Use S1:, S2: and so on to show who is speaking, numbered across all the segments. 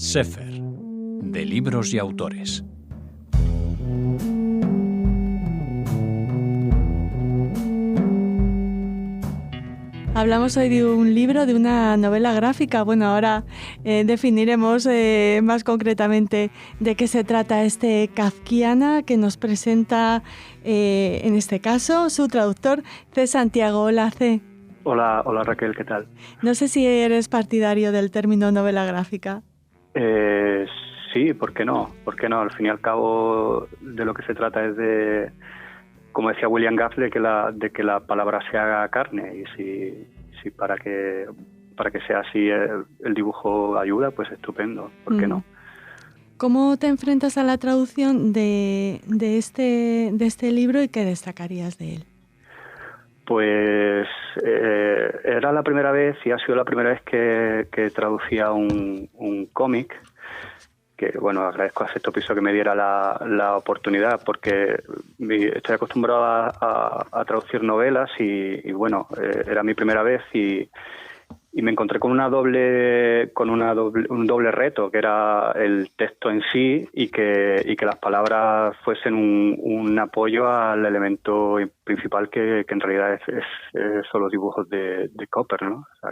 S1: Sefer, de libros y autores.
S2: Hablamos hoy de un libro, de una novela gráfica. Bueno, ahora definiremos más concretamente de qué se trata este Kafkiana que nos presenta, en este caso, su traductor, C. Santiago. Hola, C.
S3: Hola Raquel, ¿qué tal?
S2: No sé si eres partidario del término novela gráfica.
S3: Sí, ¿por qué no? ¿Por qué no? Al fin y al cabo, de lo que se trata es de, como decía William Gaff, de que la palabra se haga carne, y si para que sea así el dibujo ayuda, pues estupendo, ¿por qué no?
S2: ¿Cómo te enfrentas a la traducción de este libro y qué destacarías de él?
S3: Pues era la primera vez, y ha sido la primera vez que traducía un cómic, que bueno, agradezco a Sexto Piso que me diera la oportunidad, porque estoy acostumbrado a traducir novelas y bueno, era mi primera vez y me encontré con un doble reto, que era el texto en sí y que las palabras fuesen un apoyo al elemento principal que en realidad son los dibujos de Cooper, ¿no? O sea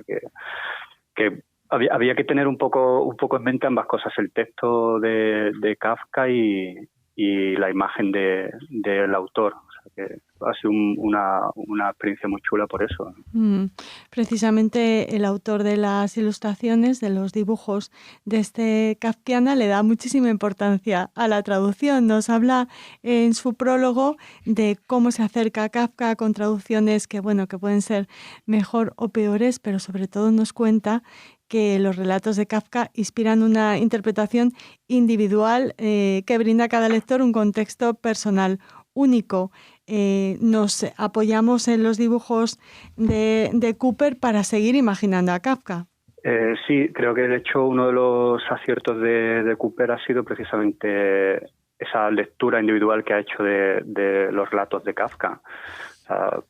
S3: que había que tener un poco en mente ambas cosas, el texto de Kafka y la imagen del autor. O sea que ha sido una experiencia muy chula por eso.
S2: Precisamente el autor de las ilustraciones, de los dibujos de este Kafkiana, le da muchísima importancia a la traducción. Nos habla en su prólogo de cómo se acerca a Kafka con traducciones que pueden ser mejor o peores, pero sobre todo nos cuenta que los relatos de Kafka inspiran una interpretación individual que brinda a cada lector un contexto personal único. Nos apoyamos en los dibujos de Cooper para seguir imaginando a Kafka.
S3: Sí, creo que de hecho uno de los aciertos de Cooper ha sido precisamente esa lectura individual que ha hecho de los relatos de Kafka. O sea,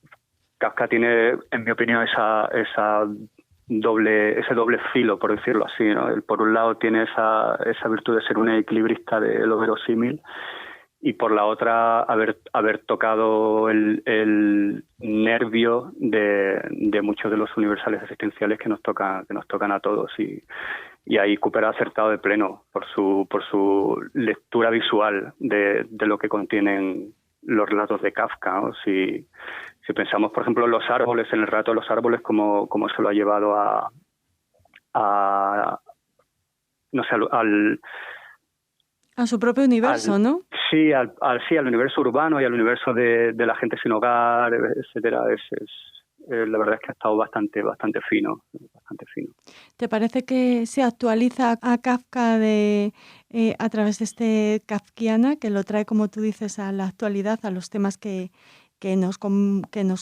S3: Kafka tiene, en mi opinión, ese doble filo, por decirlo así, ¿no? Él, por un lado, tiene esa virtud de ser un equilibrista de lo verosímil, y por la otra haber tocado el nervio de muchos de los universales existenciales que nos tocan a todos, y ahí Cooper ha acertado de pleno por su lectura visual de lo que contienen los relatos de Kafka, ¿no? Si pensamos, por ejemplo, en los árboles, en el relato de los árboles, como se lo ha llevado no sé,
S2: a su propio universo, ¿no?
S3: Sí, al universo urbano y al universo de la gente sin hogar, etcétera. La verdad es que ha estado bastante fino.
S2: ¿Te parece que se actualiza a Kafka a través de este Kafkiana, que lo trae, como tú dices, a la actualidad, a los temas que nos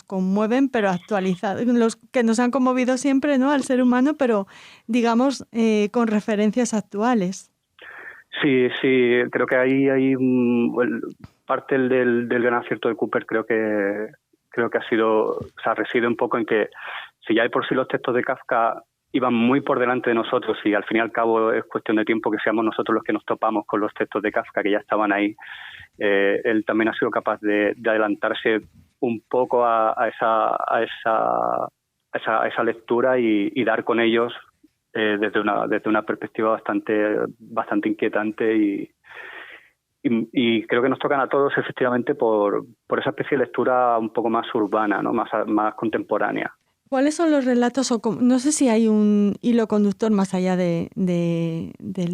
S2: conmueven, pero actualizados, los que nos han conmovido siempre, ¿no?, al ser humano, pero digamos con referencias actuales?
S3: Sí, creo que ahí hay parte del gran acierto de Cooper. Creo que ha sido, o sea, reside un poco en que si ya de por sí los textos de Kafka iban muy por delante de nosotros, y al fin y al cabo es cuestión de tiempo que seamos nosotros los que nos topamos con los textos de Kafka que ya estaban ahí, él también ha sido capaz de adelantarse un poco a esa lectura y dar con ellos desde una perspectiva bastante inquietante, y creo que nos tocan a todos efectivamente por esa especie de lectura un poco más urbana, ¿no? más contemporánea.
S2: ¿Cuáles son los relatos, no sé si hay un hilo conductor más allá del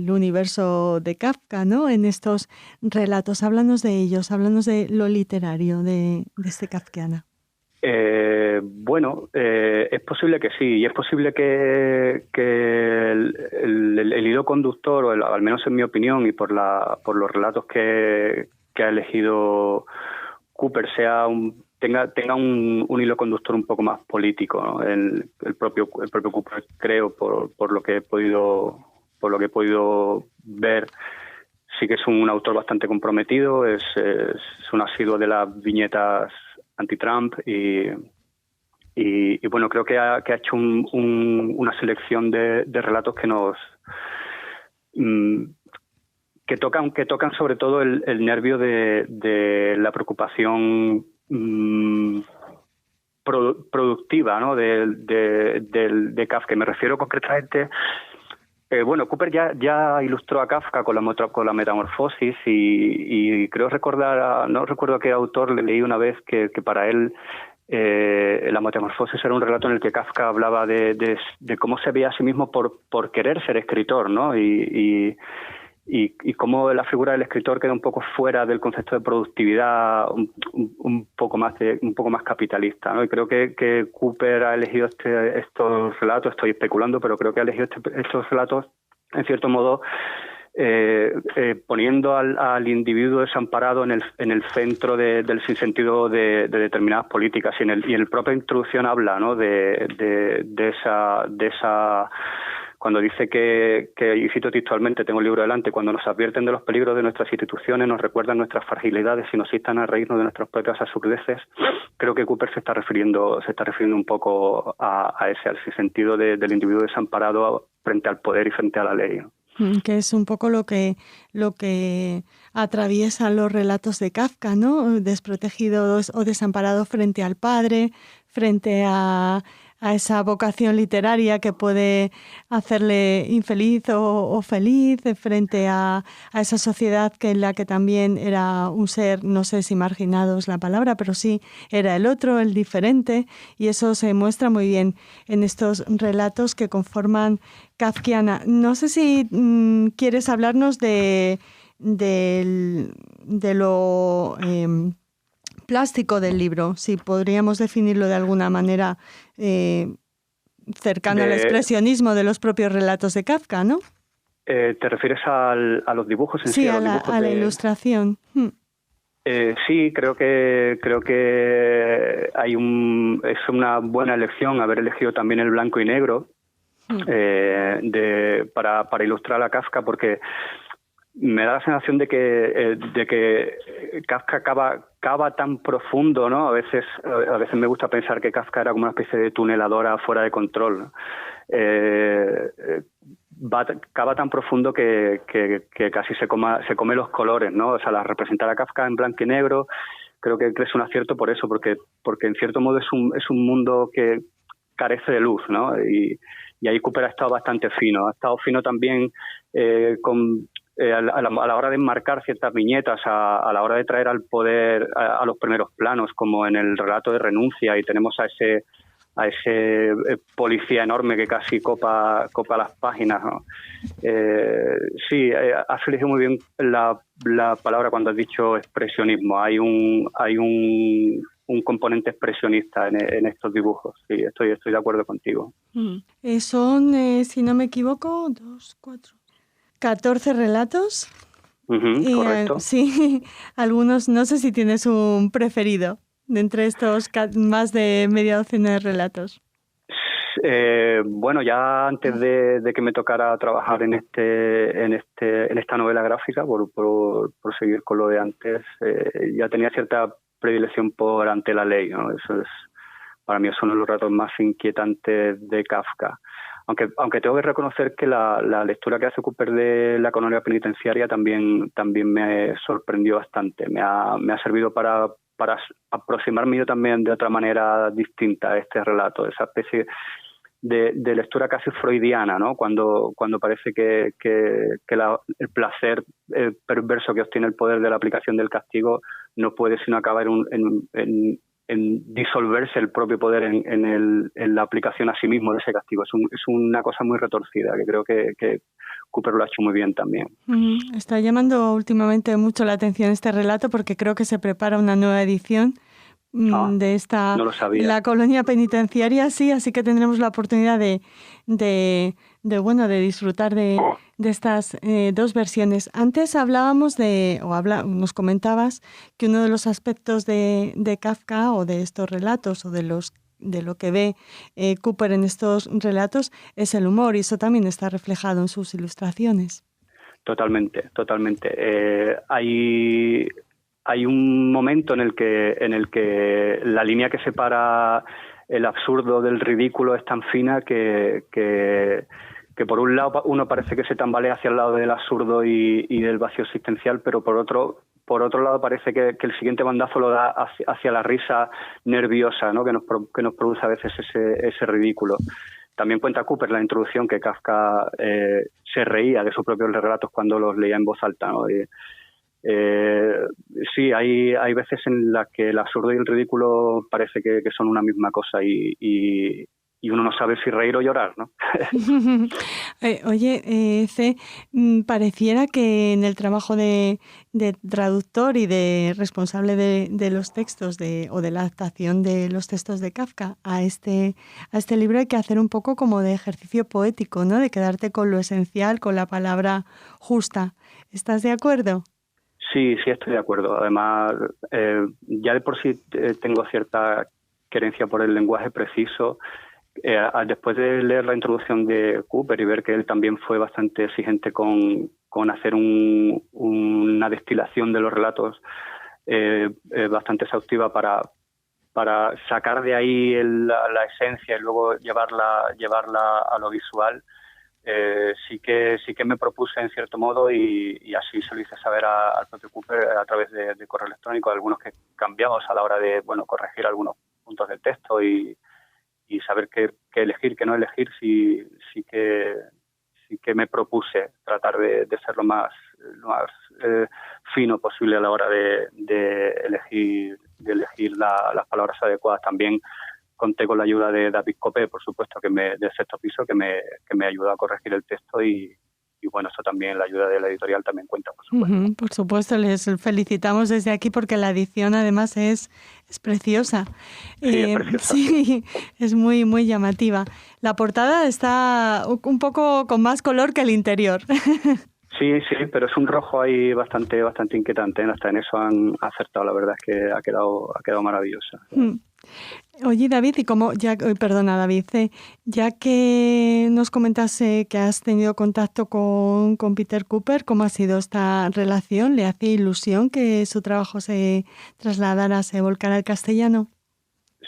S2: universo de Kafka, ¿no?, en estos relatos? Háblanos de ellos, háblanos de lo literario de este Kafkiana.
S3: Es posible que sí, y es posible que el hilo conductor, o al menos en mi opinión y por los relatos que ha elegido Cooper, tenga un hilo conductor un poco más político, ¿no? El propio Cooper, creo, por lo que he podido ver, sí que es un autor bastante comprometido, es un asiduo de las viñetas anti-Trump, y bueno, creo que ha hecho una selección de relatos que tocan sobre todo el nervio de la preocupación productiva, ¿no? de Kafka. Me refiero concretamente. Bueno, Cooper ya ilustró a Kafka con la Metamorfosis y creo recordar, no recuerdo a qué autor le leí una vez que para él la Metamorfosis era un relato en el que Kafka hablaba de cómo se veía a sí mismo por querer ser escritor, ¿no? Y cómo la figura del escritor queda un poco fuera del concepto de productividad, un poco más capitalista, ¿no? Y creo que Cooper ha elegido estos relatos, estoy especulando, pero creo que ha elegido estos relatos en cierto modo poniendo al individuo desamparado en el centro del sinsentido de determinadas políticas, y en el propia introducción habla, ¿no? de esa cuando dice y cito textualmente, tengo el libro delante, cuando nos advierten de los peligros de nuestras instituciones, nos recuerdan nuestras fragilidades y nos instan a reírnos de nuestras propias absurdeces. Creo que Cooper se está refiriendo un poco a ese, al sentido del individuo desamparado frente al poder y frente a la ley, ¿no?
S2: Que es un poco lo que atraviesan los relatos de Kafka, ¿no? Desprotegido o desamparado frente al padre, frente a esa vocación literaria que puede hacerle infeliz o feliz, frente a esa sociedad en la que también era un ser, no sé si marginado es la palabra, pero sí era el otro, el diferente, y eso se muestra muy bien en estos relatos que conforman Kafkiana. No sé si quieres hablarnos de lo plástico del libro, si podríamos definirlo de alguna manera cercano al expresionismo de los propios relatos de Kafka, ¿no?
S3: ¿Te refieres a los dibujos en sí?
S2: Sí, a la ilustración.
S3: Sí, creo que es una buena elección haber elegido también el blanco y negro para ilustrar a Kafka, porque me da la sensación de que Kafka cava tan profundo, ¿no? A veces me gusta pensar que Kafka era como una especie de tuneladora fuera de control, ¿no? Cava tan profundo que casi se come los colores, ¿no? O sea, representar a Kafka en blanco y negro creo que es un acierto por eso, porque en cierto modo es un mundo que carece de luz, ¿no? Y ahí Cooper ha estado bastante fino. Ha estado fino también a la hora de enmarcar ciertas viñetas, a la hora de traer al poder a los primeros planos, como en el relato de Renuncia, y tenemos a ese policía enorme que casi copa las páginas, ¿no? Sí, has elegido muy bien la palabra cuando has dicho expresionismo. Hay un componente expresionista en estos dibujos. Sí, estoy de acuerdo contigo.
S2: Son, si no me equivoco, 14 relatos.
S3: Correcto.
S2: Sí, algunos, no sé si tienes un preferido de entre estos más de media docena de relatos.
S3: Bueno, ya antes de que me tocara trabajar en esta novela gráfica, por seguir con lo de antes, ya tenía cierta predilección por Ante la ley, ¿no? Para mí es uno de los relatos más inquietantes de Kafka. Aunque tengo que reconocer que la lectura que hace Cooper de la colonia penitenciaria también me sorprendió bastante. Me ha servido para aproximarme yo también de otra manera distinta a este relato, esa especie de lectura casi freudiana, ¿no? Cuando parece que el placer perverso que obtiene el poder de la aplicación del castigo no puede sino acabar en disolverse el propio poder en la aplicación a sí mismo de ese castigo. Es una cosa muy retorcida, que creo que Cooper lo ha hecho muy bien también.
S2: Está llamando últimamente mucho la atención este relato, porque creo que se prepara una nueva edición de esta,
S3: no lo sabía.
S2: La colonia penitenciaria, sí, así que tendremos la oportunidad de disfrutar de estas dos versiones. Antes hablábamos nos comentabas que uno de los aspectos de Kafka, o de estos relatos, o de lo que ve Cooper en estos relatos, es el humor, y eso también está reflejado en sus ilustraciones.
S3: Totalmente. Hay un momento en el que la línea que separa el absurdo del ridículo es tan fina que por un lado uno parece que se tambalea hacia el lado del absurdo y del vacío existencial, pero por otro lado parece que el siguiente bandazo lo da hacia la risa nerviosa, ¿no? que nos produce a veces ese ridículo. También cuenta Cooper en la introducción que Kafka se reía de sus propios relatos cuando los leía en voz alta, ¿no? Sí, hay veces en las que el absurdo y el ridículo parece que son una misma cosa y uno no sabe si reír o llorar, ¿no?
S2: Oye, C, pareciera que en el trabajo de traductor y de responsable de los textos o de la adaptación de los textos de Kafka a este libro hay que hacer un poco como de ejercicio poético, ¿no? De quedarte con lo esencial, con la palabra justa. ¿Estás de acuerdo?
S3: Sí, estoy de acuerdo. Además, ya de por sí tengo cierta querencia por el lenguaje preciso. Después de leer la introducción de Cooper y ver que él también fue bastante exigente con hacer una destilación de los relatos bastante exhaustiva para sacar de ahí la esencia y luego llevarla a lo visual, sí que me propuse en cierto modo y así se lo hice saber al propio Cooper a través de correo electrónico, algunos que cambiamos a la hora de corregir algunos puntos del texto y saber qué elegir, qué no elegir, sí que me propuse tratar de ser lo más fino posible a la hora de elegir las palabras adecuadas. También conté con la ayuda de David Copé, por supuesto, del Sexto Piso, que me ayudó a corregir el texto y bueno, eso también, la ayuda de la editorial también cuenta, por supuesto.
S2: Uh-huh, por supuesto, les felicitamos desde aquí porque la edición además es preciosa.
S3: Sí, es preciosa.
S2: Sí, es muy, muy llamativa. La portada está un poco con más color que el interior.
S3: Sí, pero es un rojo ahí bastante inquietante, ¿eh? Hasta en eso han acertado, la verdad es que ha quedado maravillosa.
S2: Oye, David, David, ya que nos comentas que has tenido contacto con Peter Cooper, ¿cómo ha sido esta relación? ¿Le hace ilusión que su trabajo se trasladara, se volcara al castellano?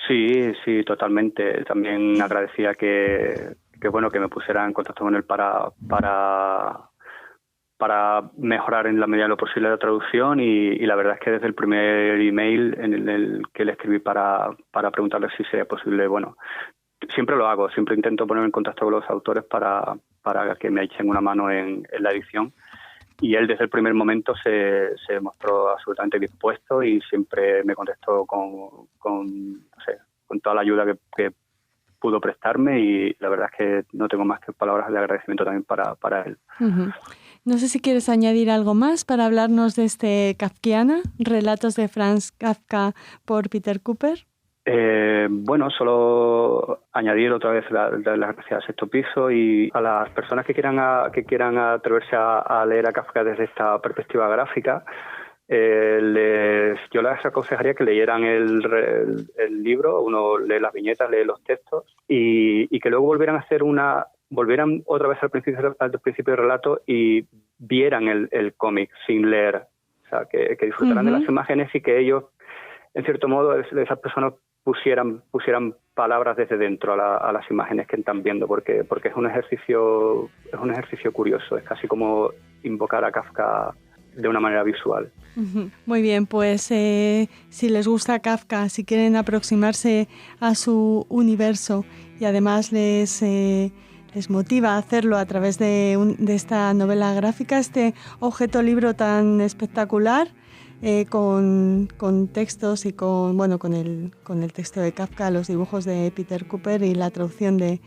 S3: Sí, totalmente. También agradecía que me pusiera en contacto con él para mejorar en la medida de lo posible la traducción y la verdad es que desde el primer email en el que le escribí para preguntarle si sería posible, siempre lo hago, siempre intento ponerme en contacto con los autores para que me echen una mano en la edición y él desde el primer momento se mostró absolutamente dispuesto y siempre me contestó con toda la ayuda que pudo prestarme y la verdad es que no tengo más que palabras de agradecimiento también para él.
S2: Uh-huh. No sé si quieres añadir algo más para hablarnos de este Kafkiana, Relatos de Franz Kafka por Peter Cooper.
S3: Solo añadir otra vez las gracias al Sexto Piso y a las personas que quieran atreverse a leer a Kafka desde esta perspectiva gráfica. Yo les aconsejaría que leyeran el libro, uno lee las viñetas, lee los textos y que luego volvieran otra vez al principio del relato y vieran el cómic sin leer, o sea, que disfrutaran de las imágenes y que ellos, en cierto modo, esas personas pusieran palabras desde dentro a las imágenes que están viendo, porque es un ejercicio curioso, es casi como invocar a Kafka de una manera visual.
S2: Muy bien, pues si les gusta Kafka, si quieren aproximarse a su universo y además les motiva a hacerlo a través de esta novela gráfica, este objeto libro tan espectacular, con textos y con el texto de Kafka, los dibujos de Peter Cooper y la traducción de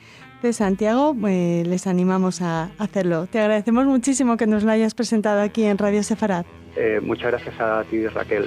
S2: Santiago, les animamos a hacerlo. Te agradecemos muchísimo que nos lo hayas presentado aquí en Radio Sefarad.
S3: Muchas gracias a ti, Raquel.